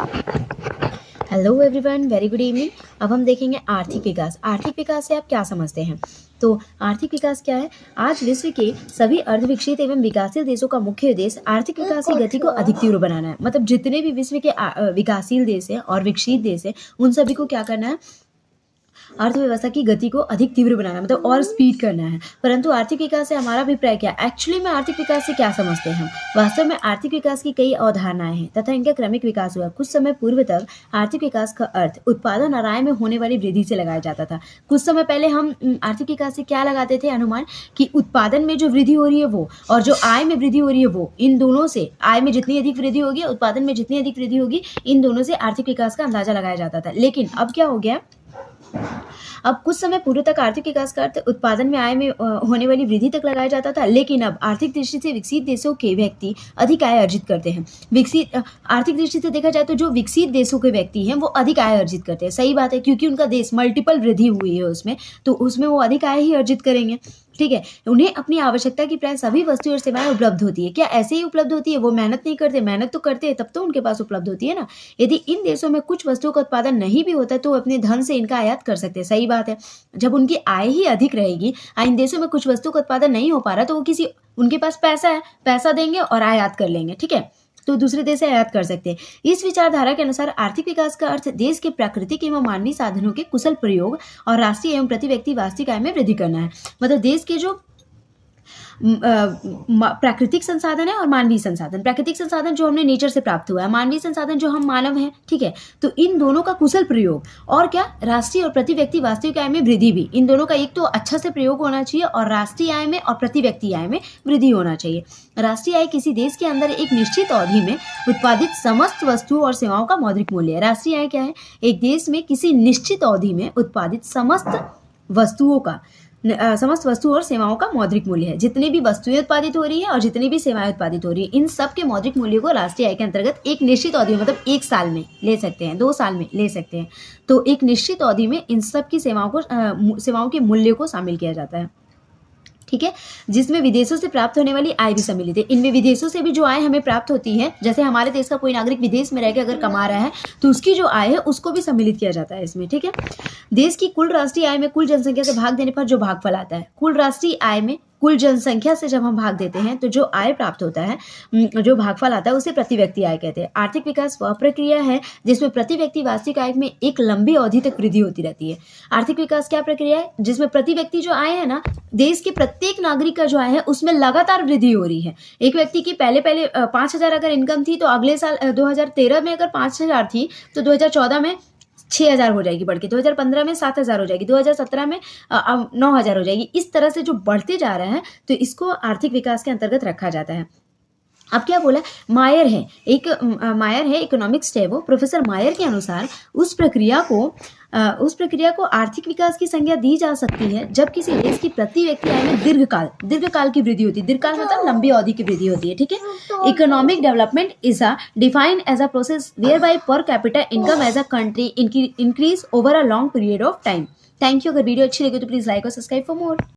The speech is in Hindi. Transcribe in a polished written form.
Hello everyone, very good evening. अब हम देखेंगे आर्थिक विकास। आर्थिक विकास से आप क्या समझते हैं? तो आर्थिक विकास क्या है? आज विश्व के सभी अर्धविकसित एवं विकासशील देशों का मुख्य उद्देश्य आर्थिक विकास की गति को अधिक तीव्र बनाना है। मतलब जितने भी विश्व के विकासशील देश हैं और विकसित देश हैं, उन सभी को क्या करना है? अर्थव्यवस्था की गति को अधिक तीव्र बनाना, मतलब और स्पीड करना है। परंतु आर्थिक विकास से हमारा अभिप्राय क्या? एक्चुअली में आर्थिक विकास से क्या समझते हैं हम? वास्तव में आर्थिक विकास की कई अवधारणाएं हैं तथा इनका क्रमिक विकास हुआ। कुछ समय पूर्व तक आर्थिक विकास का अर्थ उत्पादन और आय में होने वाली वृद्धि से लगाया जाता था। कुछ समय पहले हम आर्थिक विकास से क्या लगाते थे अनुमान? कि उत्पादन में जो वृद्धि हो रही है वो, और जो आय में वृद्धि हो रही है वो, इन दोनों से आय में जितनी अधिक वृद्धि होगी, उत्पादन में जितनी अधिक वृद्धि होगी, इन दोनों से आर्थिक विकास का अंदाजा लगाया जाता था। लेकिन अब क्या हो गया? अब कुछ समय पूर्व तक आर्थिक विकास का अर्थ उत्पादन में आय में होने वाली वृद्धि तक लगाया जाता था, लेकिन अब आर्थिक दृष्टि से विकसित देशों के व्यक्ति अधिक आय अर्जित करते हैं। आर्थिक दृष्टि से देखा जाए तो जो विकसित देशों के व्यक्ति हैं वो अधिक आय अर्जित करते हैं। सही बात है, क्योंकि उनका देश मल्टीपल वृद्धि हुई है उसमें, तो उसमें वो अधिक आय ही अर्जित करेंगे। ठीक है, उन्हें अपनी आवश्यकता की प्राय सभी वस्तुएं और सेवाएं उपलब्ध होती है। क्या ऐसे ही उपलब्ध होती है? वो मेहनत नहीं करते, मेहनत तो करते हैं तब तो उनके पास उपलब्ध होती है ना। यदि इन देशों में कुछ वस्तुओं का उत्पादन नहीं भी होता तो अपने धन से इनका आयात कर सकते हैं। सही बात है, जब उनकी आय ही अधिक रहेगी, इन देशों में कुछ वस्तुओं का उत्पादन नहीं हो पा रहा, तो वो उनके पास पैसा है, पैसा देंगे और आयात कर लेंगे। ठीक है, तो दूसरे देश से आयात कर सकते हैं। इस विचारधारा के अनुसार आर्थिक विकास का अर्थ देश के प्राकृतिक एवं मानवीय साधनों के कुशल प्रयोग और राष्ट्रीय एवं प्रति व्यक्ति वार्षिक आय में वृद्धि करना है। मतलब देश के जो प्राकृतिक संसाधन है और मानवीय संसाधन। प्राकृतिक संसाधन जो हमने नेचर से प्राप्त हुआ है, मानवीय संसाधन जो हम मानव हैं। ठीक है, तो इन दोनों का कुशल प्रयोग और क्या, राष्ट्रीय और प्रति व्यक्ति वास्तविक आय में वृद्धि भी। इन दोनों का एक तो अच्छा से प्रयोग होना चाहिए और राष्ट्रीय आय में और प्रति व्यक्ति आय में वृद्धि होना चाहिए। राष्ट्रीय आय किसी देश के अंदर एक निश्चित अवधि में उत्पादित समस्त वस्तुओं और सेवाओं का मौद्रिक मूल्य है। राष्ट्रीय आय क्या है? एक देश में किसी निश्चित अवधि में उत्पादित समस्त वस्तुओं और सेवाओं का मौद्रिक मूल्य है। जितनी भी वस्तुएं उत्पादित हो रही है और जितनी भी सेवाएं उत्पादित हो रही है, इन सब के मौद्रिक मूल्य को राष्ट्रीय आय के अंतर्गत एक निश्चित अवधि, मतलब 1 साल में ले सकते हैं, 2 साल में ले सकते हैं, तो एक निश्चित अवधि में इन सब की सेवाओं के मूल्य को शामिल किया जाता है। ठीक है, जिसमें विदेशों से प्राप्त होने वाली आय भी सम्मिलित है। इनमें विदेशों से भी जो आय हमें प्राप्त होती है, जैसे हमारे देश का कोई नागरिक विदेश में रहकर अगर कमा रहा है तो उसकी जो आय है उसको भी सम्मिलित किया जाता है इसमें। ठीक है, देश की कुल राष्ट्रीय आय में कुल जनसंख्या से भाग देने पर जो भागफल आता है, कुल राष्ट्रीय आय में कुल जनसंख्या से जब हम भाग देते हैं तो जो आय प्राप्त होता है, जो भागफल आता है, उसे प्रति व्यक्ति आय कहते हैं। आर्थिक विकास वह प्रक्रिया है जिसमें प्रति व्यक्ति वार्षिक आय में एक लंबी अवधि तक वृद्धि होती रहती है। आर्थिक विकास क्या प्रक्रिया है? जिसमें प्रति व्यक्ति जो आय है ना, देश के प्रत्येक नागरिक का जो आय है उसमें लगातार वृद्धि हो रही है। एक व्यक्ति की पहले 5,000 अगर इनकम थी तो अगले साल 2013 में अगर 5,000 थी तो 2014 में 6,000 हो जाएगी बढ़ के, 2015 में 7,000 हो जाएगी, 2017 में 9,000 हो जाएगी। इस तरह से जो बढ़ते जा रहा है तो इसको आर्थिक विकास के अंतर्गत रखा जाता है। अब क्या बोला? मायर है इकोनॉमिक्स है वो। प्रोफेसर मायर के अनुसार उस प्रक्रिया को आर्थिक विकास की संज्ञा दी जा सकती है जब किसी देश की प्रति व्यक्ति आय में दीर्घकाल की वृद्धि होती है। दीर्घकाल मतलब लंबी अवधि की वृद्धि होती है। ठीक है, economic development is defined as a process where by per capita income as a country increase over a long period of time. Thank you. अगर वीडियो अच्छी लगी तो प्लीज लाइक और सब्सक्राइब फॉर मोर।